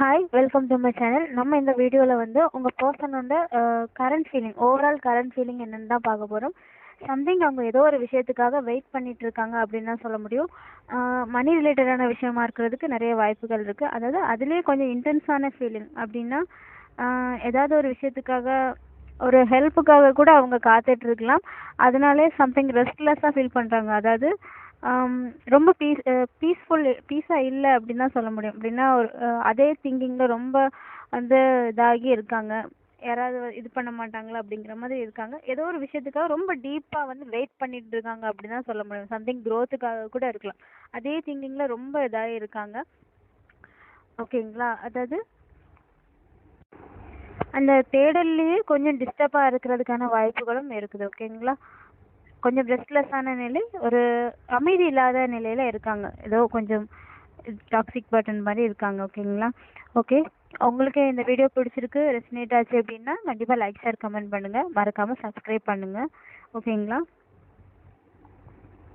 Hi welcome to my channel. நம்ம இந்த வீடியோவில் வந்து உங்கள் பர்சனோட current feeling, overall current feeling என்னென்னு தான் பார்க்க போகிறோம். சம்திங் அவங்க ஏதோ ஒரு விஷயத்துக்காக வெயிட் பண்ணிட்டு இருக்காங்க அப்படின்னு தான் சொல்ல முடியும். மணி ரிலேட்டடான விஷயமா இருக்கிறதுக்கு நிறைய வாய்ப்புகள் இருக்குது. அதாவது அதுலேயே கொஞ்சம் இன்டென்ஸான ஃபீலிங் அப்படின்னா ஏதாவது ஒரு விஷயத்துக்காக, ஒரு ஹெல்ப்புக்காக கூட அவங்க காத்துட்டு இருக்கலாம். அதனாலே சம்திங் ரெஸ்ட்லெஸ்ஸாக ஃபீல் பண்ணுறாங்க. அதாவது ரொம்ப பீஸாக இல்லை அப்படின்னு தான் சொல்ல முடியும். அப்படின்னா ஒரு அதே திங்கிங்கில் ரொம்ப வந்து இதாகி இருக்காங்க. யாராவது இது பண்ண மாட்டாங்களா அப்படிங்கிற மாதிரி இருக்காங்க. ஏதோ ஒரு விஷயத்துக்காக ரொம்ப டீப்பாக வந்து வெயிட் பண்ணிட்டு இருக்காங்க அப்படின்னு தான் சொல்ல முடியும். சம்திங் க்ரோத்துக்காக கூட இருக்கலாம். அதே திங்கிங்கில் ரொம்ப இதாகி இருக்காங்க. ஓகேங்களா? அதாவது அந்த தேடல்லையே கொஞ்சம் டிஸ்டர்பாக இருக்கிறதுக்கான வாய்ப்புகளும் இருக்குது. ஓகேங்களா? கொஞ்சம் ரெஸ்ட்லெஸ்ஸான நிலை, ஒரு அமைதி இல்லாத நிலையில் இருக்காங்க. ஏதோ கொஞ்சம் டாக்ஸிக் பர்டன் மாதிரி இருக்காங்க. ஓகேங்களா? ஓகே, உங்களுக்கு இந்த வீடியோ பிடிச்சிருக்கு, ரெசனேட் ஆச்சு அப்படின்னா கண்டிப்பாக லைக், ஷேர், கமெண்ட் பண்ணுங்கள். மறக்காமல் சப்ஸ்கிரைப் பண்ணுங்கள். ஓகேங்களா?